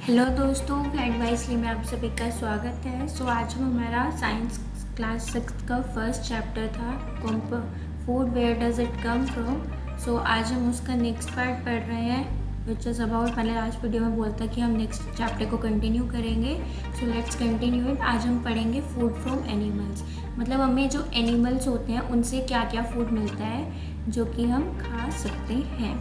Hello दोस्तों, एडवाइसली में आप सभी का स्वागत है। आज हम हमारा साइंस क्लास 6 का फर्स्ट चैप्टर था food where does it come from. आज हम उसका नेक्स्ट पार्ट पढ़ रहे हैं विच इज़ अबाउट, मैंने लास्ट वीडियो में बोलता कि हम नेक्स्ट चैप्टर को कंटिन्यू करेंगे। Let's continue it. आज हम पढ़ेंगे फूड फ्रॉम एनिमल्स, मतलब हमें जो एनिमल्स होते हैं उनसे क्या क्या फूड मिलता है जो कि हम खा सकते हैं।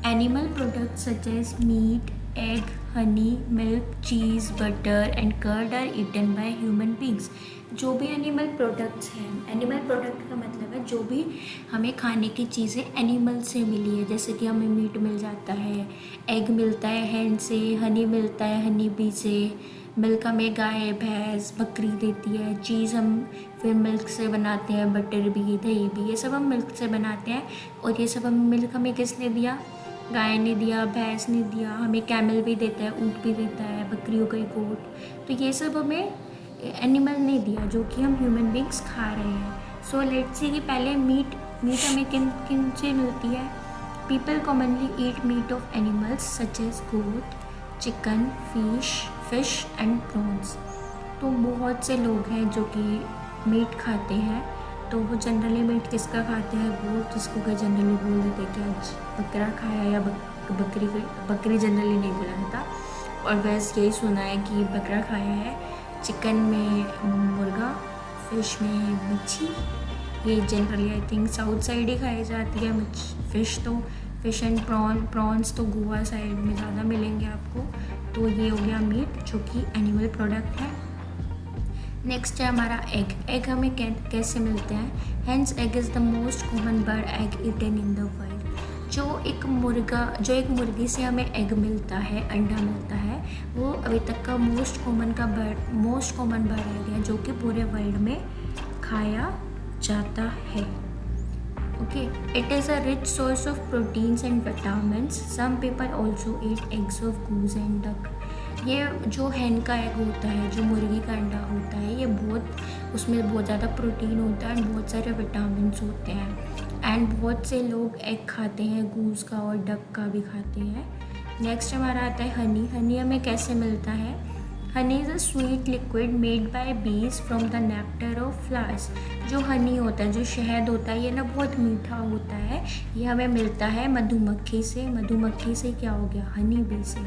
Animal products such as meat, egg, honey, milk, cheese, butter and curd are eaten by human beings। जो भी एनिमल प्रोडक्ट्स हैं, एनिमल प्रोडक्ट का मतलब है जो भी हमें खाने की चीज़ें एनिमल से मिली है। जैसे कि हमें मीट मिल जाता है, एग मिलता है हैन से, हनी मिलता है हनी बी से, मिल्क हमें गाय भैंस बकरी देती है, चीज़ हम फिर मिल्क से बनाते हैं, बटर भी दही भी, ये सब हम मिल्क से बनाते हैं। और ये सब हम मिल्क हमें किसने दिया? गाय ने दिया, भैंस ने दिया, हमें कैमल भी देता है, ऊँट भी देता है, बकरियों का गोट। तो ये सब हमें एनिमल ने दिया जो कि हम ह्यूमन बींग्स खा रहे हैं। लेट्स सी कि पहले मीट हमें किन किन से मिलती है। People commonly eat meat of animals such as goat, chicken, fish and prawns. तो बहुत से लोग हैं जो कि मीट खाते हैं। तो वो जनरली मीट किसका खाते हैं? गोट, जिसको कि जनरली बोल देते हैं कि आज बकरा खाया या बकरी जनरली नहीं बोला जाता। और वैसे यही सुना है कि बकरा खाया है, चिकन में मुर्गा, फिश में मच्छी। ये generally I think south side ही खाई जाती है फिश। तो फिश एंड प्रॉन्स तो गोवा साइड में ज़्यादा मिलेंगे आपको। तो ये हो गया मीट जो कि एनिमल प्रोडक्ट है। नेक्स्ट है हमारा एग हमें कैसे मिलते हैं? Hence egg is the most common bird egg eaten in the world. जो एक मुर्गी से हमें एग मिलता है, अंडा मिलता है, वो अभी तक का मोस्ट कॉमन बर्ड एग है जो कि पूरे वर्ल्ड में खाया जाता है। Okay, it is a rich source of proteins and vitamins. Some people also eat eggs of goose and duck. ये जो हैन का एग होता है, जो मुर्गी का अंडा होता है, ये उसमें बहुत ज़्यादा प्रोटीन होता है एंड बहुत सारे विटामिन्स होते हैं। एंड बहुत से लोग एग खाते हैं, गूज का और डक का भी खाते हैं। नेक्स्ट हमारा आता है हनी हमें कैसे मिलता है? Honey is a sweet liquid made by bees from the nectar of flowers. जो हनी होता है, जो शहद होता है, ये ना बहुत मीठा होता है। ये हमें मिलता है मधुमक्खी से क्या हो गया? हनी बी से।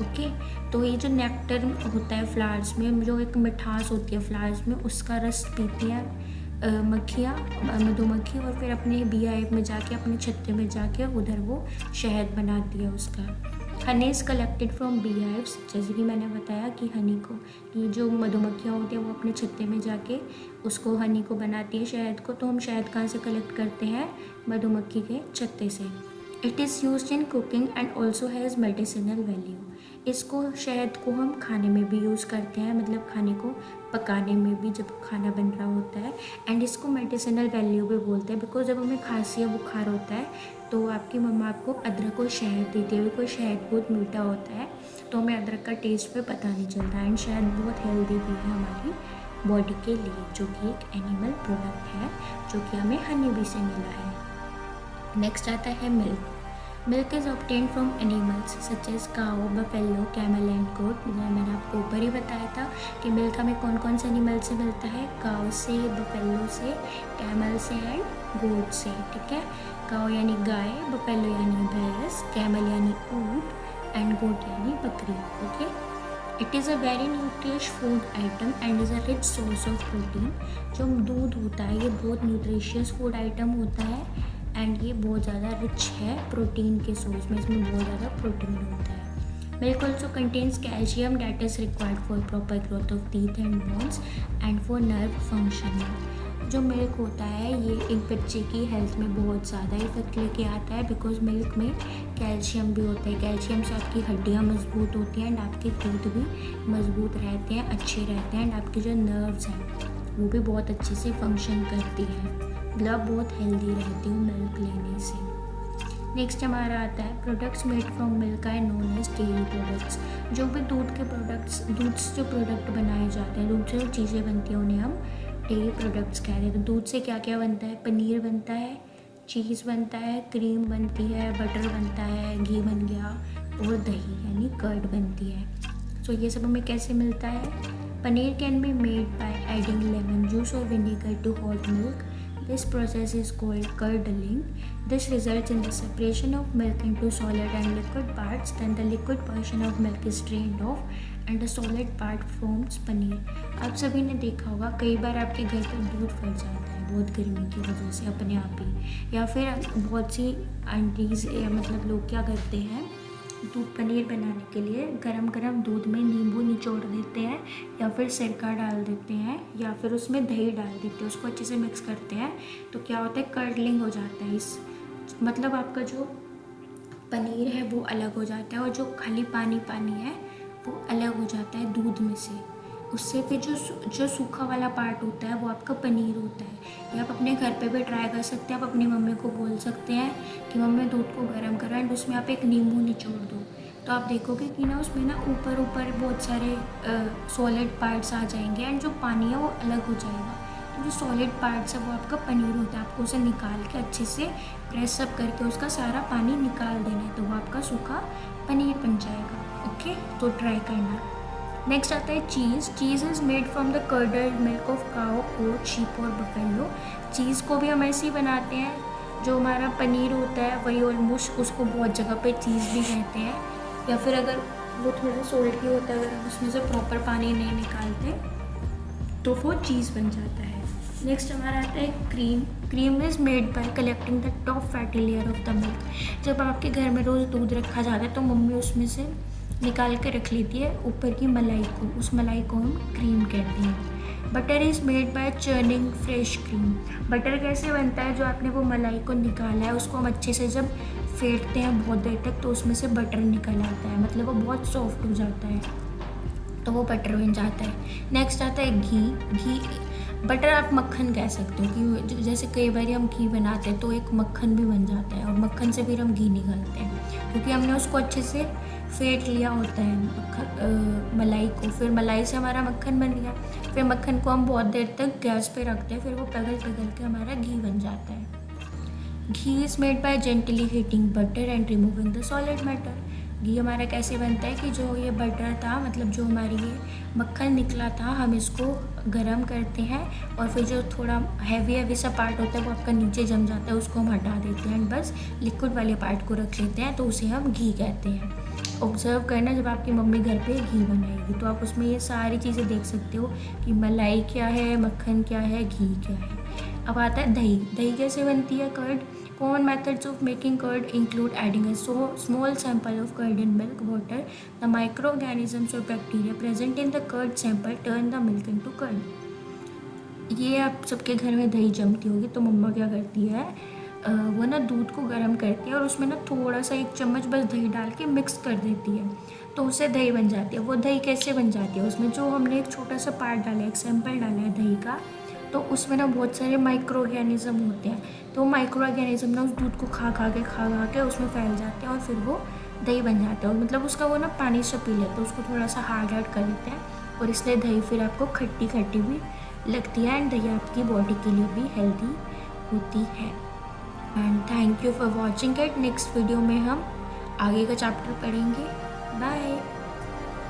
ओके, तो ये जो नेक्टर होता है फ्लावर्स में, जो एक मिठास होती है फ्लावर्स में, उसका रस पीती हैं मधुमक्खी और फिर अपने बी हाइव में जाके, अपने छत्ते में जाके उधर वो शहद बनाती है उसका। Honey is collected from bee hives. जैसे कि मैंने बताया कि हनी को, ये जो मधुमक्खियाँ होती हैं वो अपने छत्ते में जाके उसको हनी को बनाती है, शहद को। तो हम शहद कहाँ से कलेक्ट करते हैं? मधुमक्खी के छत्ते से। It is used in cooking and also has medicinal value. इसको शहद को हम खाने में भी यूज़ करते हैं, मतलब खाने को पकाने में भी जब खाना बन रहा होता है। एंड इसको मेडिसिनल वैल्यू भी बोलते हैं बिकॉज जब हमें खांसी या बुखार होता है तो आपकी मम्मा आपको अदरक और शहद देती है। बिकॉज शहद बहुत मीठा होता है तो हमें अदरक का टेस्ट पे पता नहीं चलता। एंड शहद बहुत हेल्दी भी है हमारी बॉडी के लिए, जो कि एक एनिमल प्रोडक्ट है जो कि हमें हनी बी से मिला है। नेक्स्ट आता है milk is obtain from animals such as cow, buffalo, camel and goat. मैंने आपको ऊपर ही बताया था कि मिल्क हमें कौन कौन से एनिमल से मिलता है? काओ से, बफेलो से, कैमल से एंड गोट से। ठीक है, काओ यानी गाय, बफेलो यानी भैंस, कैमल यानी ऊँट एंड गोट यानी बकरी। Okay, it is a very nutritious food item and is a rich source of protein. जो दूध होता है ये बहुत न्यूट्रिशियस फूड आइटम होता है एंड ये बहुत ज़्यादा रिच है प्रोटीन के सोर्स में, इसमें बहुत ज़्यादा प्रोटीन होता है। Milk also contains calcium that is required for proper growth of teeth and bones and for nerve functioning. जो मिल्क होता है ये एक बच्चे की हेल्थ में बहुत ज़्यादा इफेक्ट लेके आता है बिकॉज मिल्क में कैल्शियम भी होता है। कैल्शियम से आपकी हड्डियाँ मजबूत होती हैं एंड आपके टीथ भी मजबूत रहते हैं, अच्छे रहते हैं एंड आपके जो नर्व्स हैं वो भी बहुत अच्छे से फंक्शन करती है। मतलब बहुत हेल्दी रहती हूँ मिल्क लेने से। नेक्स्ट हमारा आता है products made from milk are known as dairy products. जो भी दूध से जो प्रोडक्ट बनाए जाते हैं, दूध से जो चीज़ें बनती हैं उन्हें हम डेयरी प्रोडक्ट्स कहते हैं। तो दूध से क्या क्या बनता है? पनीर बनता है, चीज़ बनता है, क्रीम बनती है, बटर बनता है, घी बन गया, और दही यानी कर्ड बनती है। सो ये सब हमें कैसे मिलता है? Paneer can be made by adding lemon juice और vinegar to hot milk. This process is called curdling. This results in the separation of milk into solid and liquid parts. Then the liquid portion of milk is strained off and the solid part forms paneer. आप सभी ने देखा होगा कई बार आपके घर पर दूध फट जाता है बहुत गर्मी की वजह से अपने आप ही, या फिर बहुत सी आंटीज़ या मतलब लोग क्या करते हैं, दूध पनीर बनाने के लिए गरम गरम दूध में नींबू निचोड़ देते हैं या फिर सिरका डाल देते हैं या फिर उसमें दही डाल देते हैं, उसको अच्छे से मिक्स करते हैं तो क्या होता है, कर्डलिंग हो जाता है। इस मतलब आपका जो पनीर है वो अलग हो जाता है और जो खाली पानी पानी है वो अलग हो जाता है दूध में से। उससे फिर जो सूखा वाला पार्ट होता है वो आपका पनीर होता है। ये आप अपने घर पे भी ट्राई कर सकते हैं। आप अपनी मम्मी को बोल सकते हैं कि मम्मी दूध को गर्म करो एंड उसमें आप एक नींबू निचोड़ दो, तो आप देखोगे कि ना उसमें ना ऊपर ऊपर बहुत सारे सॉलिड पार्ट्स आ जाएंगे एंड जो पानी है वो अलग हो जाएगा। तो जो सॉलिड पार्ट्स है वो आपका पनीर होता है। आपको उसे निकाल के अच्छे से प्रेस अप करके उसका सारा पानी निकाल देना है, तो वो आपका सूखा पनीर बन जाएगा। ओके, तो ट्राई करना। नेक्स्ट आता है cheese. Cheese is made from the curdled milk of cow, goat, sheep और बफेलो। चीज़ को भी हम ऐसे ही बनाते हैं। जो हमारा पनीर होता है वही ऑलमोस्ट उसको बहुत जगह पे चीज़ भी कहते हैं, या फिर अगर वो थोड़ा सोल्टी होता है, अगर हम उसमें से प्रॉपर पानी नहीं निकालते तो वो चीज़ बन जाता है। नेक्स्ट हमारा आता है cream. Cream is made bye collecting the top fatty layer of the milk. जब आपके घर में रोज़ दूध रखा जाता है तो मम्मी उसमें से निकाल के रख लेती है ऊपर की मलाई को, उस मलाई को हम क्रीम कहते हैं। Butter is made bye churning fresh cream. Butter कैसे बनता है? जो आपने वो मलाई को निकाला है उसको हम अच्छे से जब फेंटते हैं बहुत देर तक तो उसमें से बटर निकल आता है, मतलब वो बहुत सॉफ्ट हो जाता है तो वो बटर बन जाता है। नेक्स्ट आता है घी। घी बटर आप मक्खन कह सकते हो कि जैसे कई बार हम घी बनाते हैं तो एक मक्खन भी बन जाता है और मक्खन से फिर हम घी निकालते हैं क्योंकि हमने उसको अच्छे से फेंट लिया होता है मलाई को। फिर मलाई से हमारा मक्खन बन गया। फिर मक्खन को हम बहुत देर तक गैस पे रखते हैं, फिर वो पिघल पिघल के हमारा घी बन जाता है। Ghee is made by gently heating butter and removing the solid matter. घी हमारा कैसे बनता है कि जो ये बटर था, मतलब जो हमारी ये मक्खन निकला था, हम इसको गरम करते हैं और फिर जो थोड़ा हैवी सा पार्ट होता है वो आपका नीचे जम जाता है, उसको हम हटा देते हैं एंड बस लिक्विड वाले पार्ट को रख लेते हैं, तो उसे हम घी कहते हैं। ऑब्ज़र्व करना जब आपकी मम्मी घर पे घी बनाएगी तो आप उसमें ये सारी चीज़ें देख सकते हो कि मलाई क्या है, मक्खन क्या है, घी क्या है। अब आता है दही। दही कैसे बनती है? Curd. Common methods of making curd include adding a small sample of curd in milk water. The microorganisms or bacteria present in the curd sample turn the milk into curd. ये आप सबके घर में दही जमती होगी तो मम्मा क्या करती है, वो ना दूध को गर्म करती है और उसमें ना थोड़ा सा 1 चम्मच बस दही डाल के मिक्स कर देती है तो उससे दही बन जाती है। वो दही कैसे बन जाती है? उसमें जो हमने एक छोटा सा पार्ट डाला है, एक सैंपल डाला है दही का, तो उसमें ना बहुत सारे माइक्रो ऑर्गेनिज्म होते हैं, तो माइक्रो ऑर्गेनिज्म ना उस दूध को खा खा के उसमें फैल जाते हैं और फिर वो दही बन जाता है। और मतलब उसका वो ना पानी से पी लेते हैं, उसको थोड़ा सा हार्ड कर देते हैं और इसलिए दही फिर आपको खट्टी खट्टी भी लगती है एंड दही आपकी बॉडी के लिए भी हेल्दी होती है। And thank you for watching it. Next video में हम आगे का चैप्टर पढ़ेंगे। बाय।